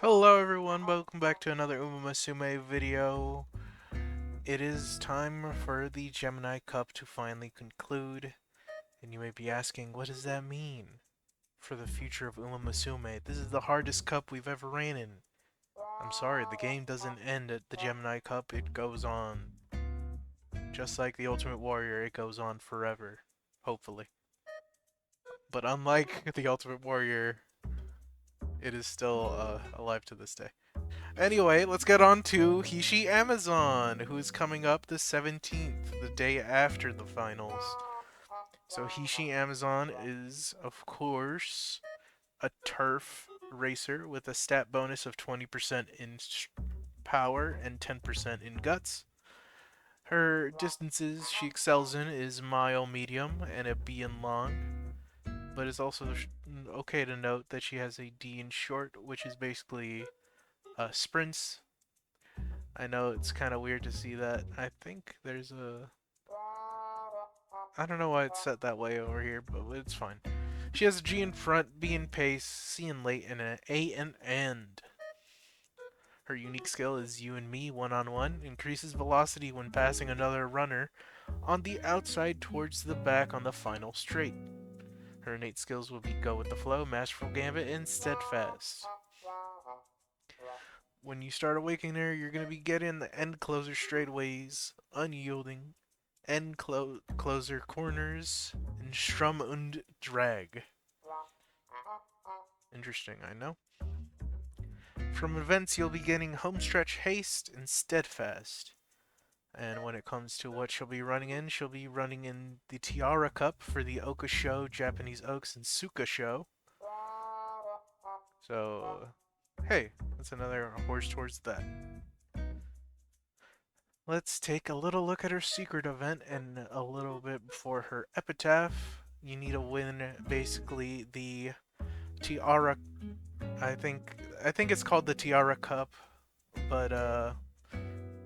Hello everyone, welcome back to another Umamusume video. It is time for the Gemini Cup to finally conclude, and you may be asking, what does that mean for the future of Umamusume? This is the hardest cup we've ever ran in. I'm sorry, the game doesn't end at the Gemini Cup, it goes on. Just like the Ultimate Warrior, it goes on forever. Hopefully. But unlike the Ultimate Warrior, it is still alive to this day. Anyway, let's get on to Hishi Amazon, who's coming up the 17th, the day after the finals. So Hishi Amazon is, of course, a turf racer with a stat bonus of 20% in power and 10% in guts. Her distances she excels in is mile medium and a B in long, but it's also okay to note that she has a D in short, which is basically sprints. I know it's kind of weird to see that. I think there's a... I don't know why it's set that way over here, but it's fine. She has a G in front, B in pace, C in late, and an A in end. Her unique skill is You and Me one-on-one, increases velocity when passing another runner on the outside towards the back on the final straight. Her innate skills will be Go with the Flow, Masterful Gambit, and Steadfast. When you start Awakener, you're going to be getting the end closer straightaways, unyielding, end closer corners, and Strum und Drag. Interesting, I know. From events, you'll be getting Homestretch Haste and Steadfast. And when it comes to what she'll be running in the Tiara Cup for the Oka Show, Japanese Oaks, and Suka Show. So, hey, that's another horse towards that. Let's take a little look at her secret event and a little bit before her epitaph. You need to win basically the Tiara. I think it's called the Tiara Cup, but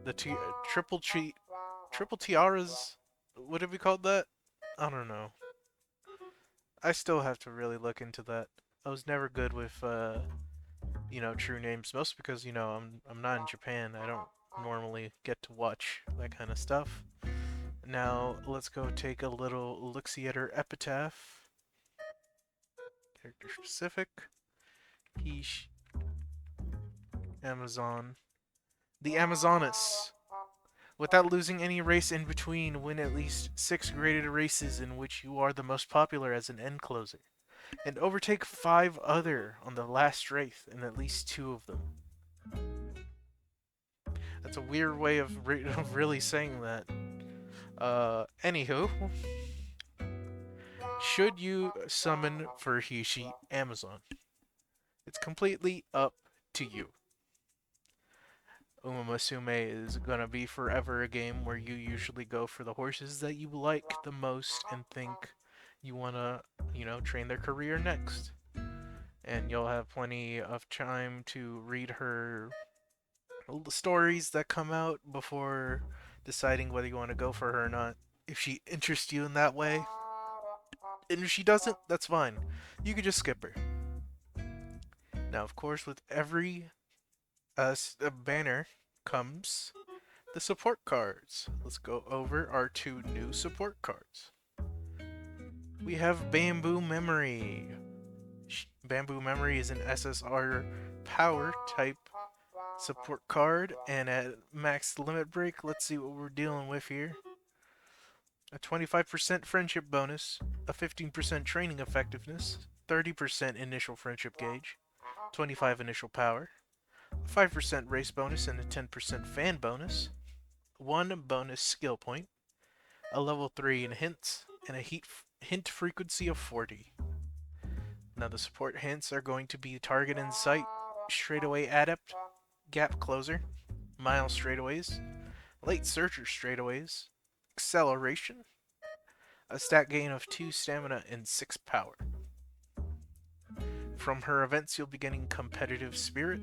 the triple tiaras. What have we called that? I don't know. I still have to really look into that. I was never good with true names, mostly because I'm not in Japan. I don't normally get to watch that kind of stuff. Now let's go take a little look-see at her epitaph. Character specific. Heesh. Amazon. The Amazoness. Without losing any race in between, win at least 6 graded races in which you are the most popular as an end closer. And overtake 5 other on the last race in at least 2 of them. That's a weird way of really saying that. Anywho, should you summon for Hishi Amazon? It's completely up to you. Umamusume is gonna be forever a game where you usually go for the horses that you like the most and think you wanna, train their career next. And you'll have plenty of time to read her stories that come out before deciding whether you want to go for her or not. If she interests you in that way, and if she doesn't, that's fine. You could just skip her. Now, of course, with every banner comes the support cards. Let's go over our 2 new support cards. We have Bamboo Memory. Bamboo Memory is an SSR power type support card, and at max limit break, let's see what we're dealing with here. A 25% friendship bonus, a 15% training effectiveness, 30% initial friendship gauge, 25 initial power, a 5% race bonus and a 10% fan bonus, 1 bonus skill point, a level 3 in hints, and a hint frequency of 40. Now the support hints are going to be Target in Sight, Straightaway Adept, Gap Closer, Mile Straightaways, Late Searcher Straightaways, Acceleration, a stat gain of 2 stamina and 6 power. From her events, you'll be getting Competitive Spirit,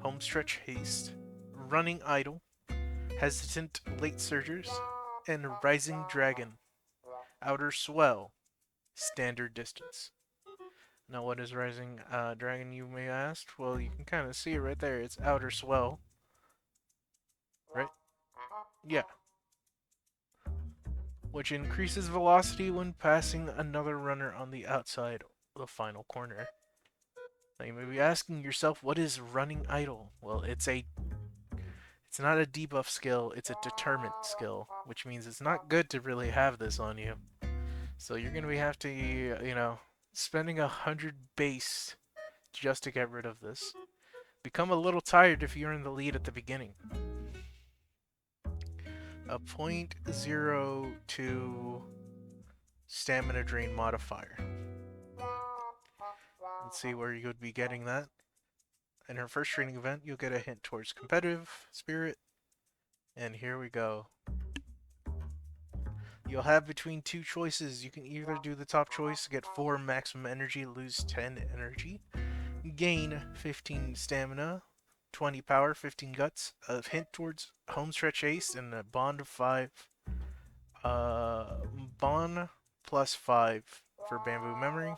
Homestretch Haste, Running Idle, Hesitant Late Surgers, and Rising Dragon, Outer Swell, Standard Distance. Now, what is Rising Dragon, you may ask? Well, you can kind of see it right there. It's Outer Swell, right? Yeah, which increases velocity when passing another runner on the outside of the final corner. Now, you may be asking yourself, what is Running Idle? Well, it's not a debuff skill, it's a deterrent skill, which means it's not good to really have this on you. So you're gonna have to, spending 100 base just to get rid of this. Become a little tired if you're in the lead at the beginning. A .02 stamina drain modifier. Let's see where you would be getting that. In her first training event, you'll get a hint towards competitive spirit. And here we go. You'll have between two choices. You can either do the top choice, get 4 maximum energy, lose 10 energy, gain 15 stamina, 20 power, 15 guts, a hint towards homestretch ace, and a bond of 5. Bond plus 5 for bamboo memory.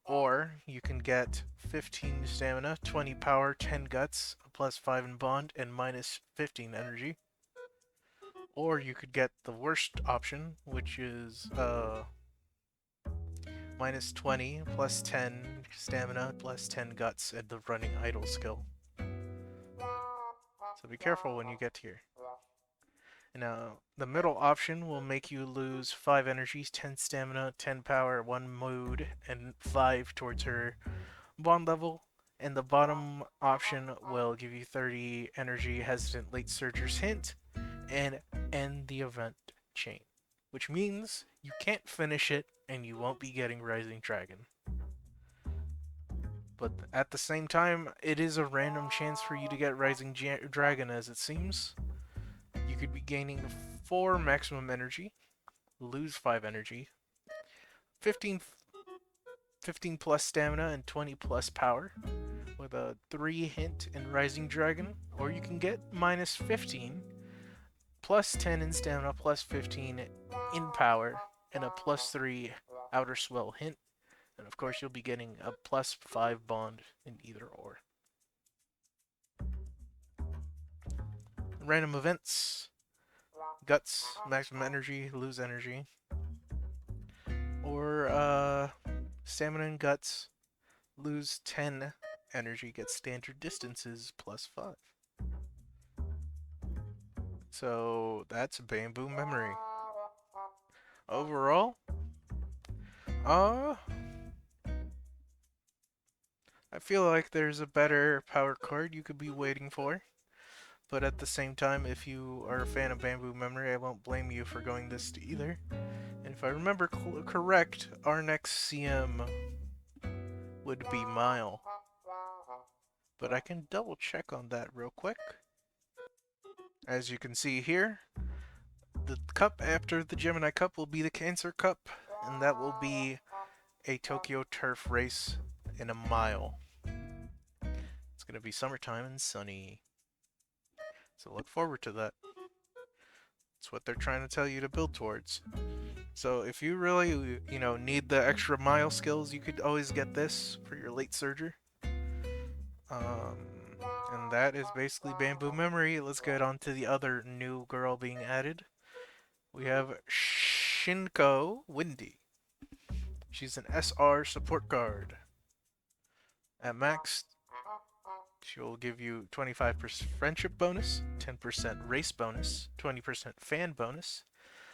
Or you can get 15 stamina, 20 power, 10 guts, plus 5 in bond, and minus 15 energy. Or you could get the worst option, which is minus 20, plus 10 stamina, plus 10 guts, and the running idle skill. So be careful when you get here. Now, the middle option will make you lose 5 energies, 10 stamina, 10 power, 1 mood, and 5 towards her bond level. And the bottom option will give you 30 energy, hesitant late surger's hint, and end the event chain. Which means you can't finish it and you won't be getting Rising Dragon. But at the same time, it is a random chance for you to get Rising Dragon, as it seems. You could be gaining 4 maximum energy, lose 5 energy, 15, 15 plus stamina, and 20 plus power, with a 3 hint in Rising Dragon. Or you can get minus 15, plus 10 in stamina, plus 15 in power, and a plus 3 Outer Swell hint. And of course, you'll be getting a plus 5 bond in either or. Random events: Guts, maximum energy, lose energy. Or Stamina and Guts, lose 10 energy, get standard distances plus 5. So that's bamboo memory. Overall, uh, I feel like there's a better power card you could be waiting for. But at the same time, if you are a fan of bamboo memory, I won't blame you for going this to either. And if I remember correct, our next CM would be Mile. But I can double check on that real quick. As you can see here, the cup after the Gemini Cup will be the Cancer Cup, and that will be a Tokyo turf race in a mile. It's going to be summertime and sunny. So look forward to that. It's what they're trying to tell you to build towards. So if you really, need the extra mile skills, you could always get this for your late surger. And that is basically Bamboo Memory. Let's get on to the other new girl being added. We have Shinko Windy. She's an SR support guard. At max, she'll give you 25% friendship bonus, 10% race bonus, 20% fan bonus,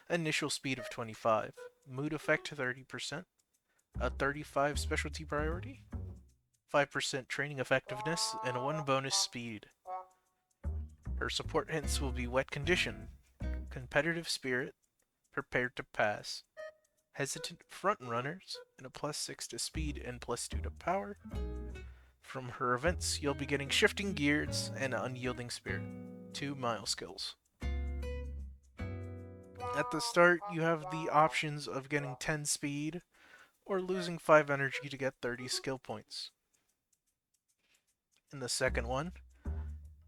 initial speed of 25, mood effect 30%, a 35 specialty priority, 5% training effectiveness, and 1 bonus speed. Her support hints will be wet condition, competitive spirit, prepared to pass, hesitant front runners, and a plus 6 to speed and plus 2 to power. From her events, you'll be getting shifting gears and unyielding spirit, 2 mile skills. At the start, you have the options of getting 10 speed or losing 5 energy to get 30 skill points. In the second one,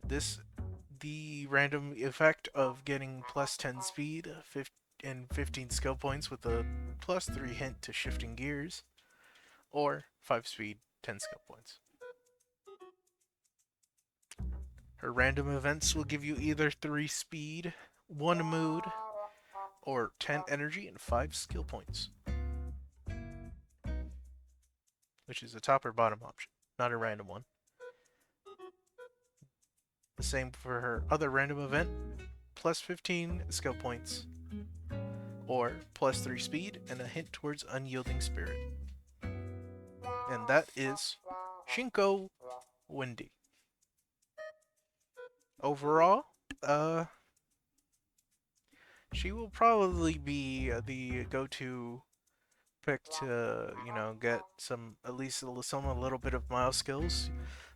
the random effect of getting plus 10 speed and 15 skill points with a plus 3 hint to shifting gears or 5 speed, 10 skill points. Her random events will give you either 3 speed, 1 mood, or 10 energy and 5 skill points, which is a top or bottom option, not a random one. The same for her other random event, plus 15 skill points, or plus 3 speed and a hint towards unyielding spirit. And that is Shinko Windy. Overall, she will probably be the go-to pick to, get some, at least some a little bit of mile skills.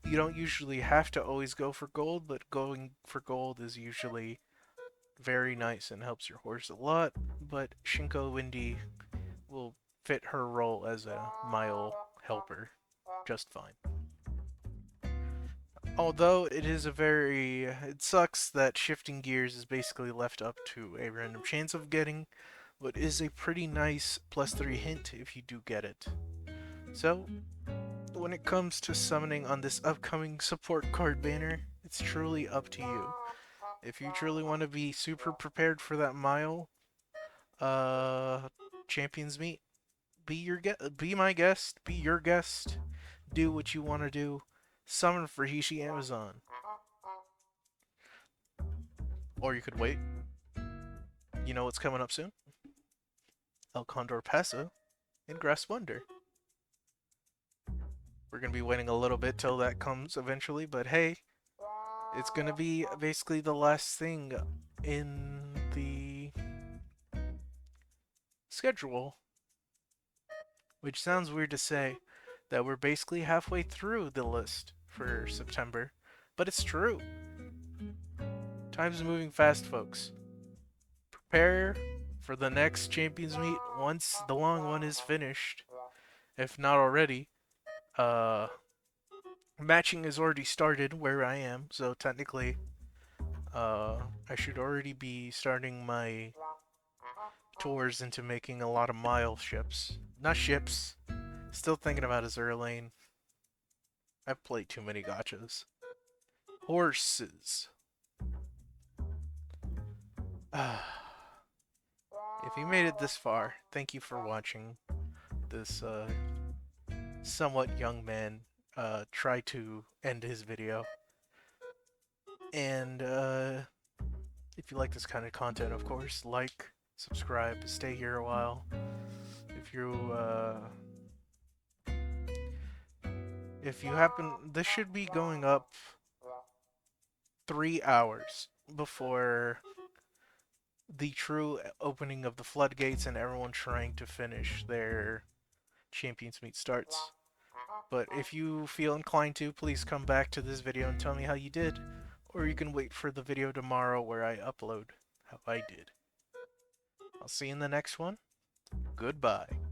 You don't usually have to always go for gold, but going for gold is usually very nice and helps your horse a lot. But Shinko Windy will fit her role as a mile helper just fine. Although it sucks that shifting gears is basically left up to a random chance of getting, but is a pretty nice plus 3 hint if you do get it. So, when it comes to summoning on this upcoming support card banner, it's truly up to you. If you truly want to be super prepared for that mile, champions meet, be my guest, be your guest, do what you want to do, summon for Hishi Amazon. Or you could wait. You know what's coming up soon? El Condor Paso and Grass Wonder. We're going to be waiting a little bit till that comes eventually, but hey, it's going to be basically the last thing in the schedule. Which sounds weird to say, that we're basically halfway through the list for September, but it's true. Time's moving fast, folks. Prepare for the next Champions Meet once the long one is finished, if not already. Matching has already started where I am, so technically, I should already be starting my tours into making a lot of mile ships. Not ships. Still thinking about Azure Lane. I've played too many gachas. Horses. If you made it this far, thank you for watching this somewhat young man try to end his video. And if you like this kind of content, of course, like, subscribe, stay here a while. If you happen, this should be going up 3 hours before the true opening of the floodgates and everyone trying to finish their Champions Meet starts. But if you feel inclined to, please come back to this video and tell me how you did. Or you can wait for the video tomorrow where I upload how I did. I'll see you in the next one. Goodbye.